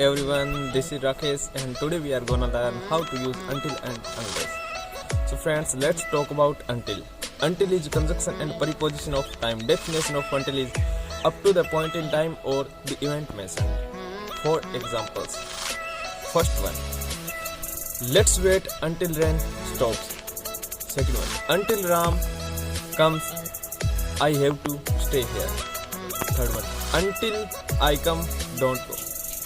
everyone, this is Rakesh and today we are gonna learn how to use until and unless. So friends, let's talk about until. Until is conjunction and preposition of time. Definition of until is up to the point in time or the event mentioned. For examples, first one, let's wait until rain stops. Second one, until Ram comes, I have to stay here. Third one, until I come, don't go.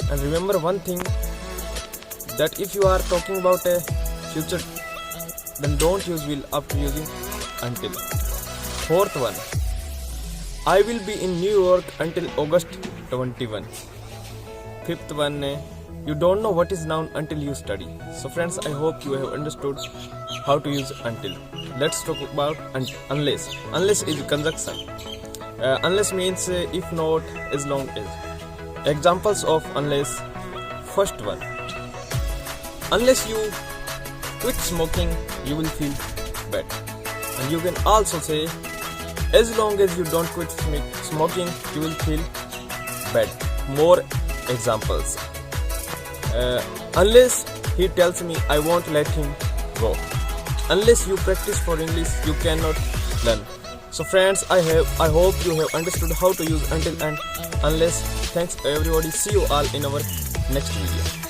And remember one thing, that if you are talking about a future, then don't use will after using until. Fourth one, I will be in New York until August 21. Fifth one, you don't know what is noun until you study. So friends, I hope you have understood how to use until. Let's talk about unless. Unless is conjunction. Unless means if not, as long as. Examples of unless. First one, unless you quit smoking, you will feel bad. And you can also say, as long as you don't quit smoking, you will feel bad. More examples. Unless he tells me, I won't let him go. Unless you practice for English, you cannot learn. So friends, I hope you have understood how to use until and unless. Thanks everybody. See you all in our next video.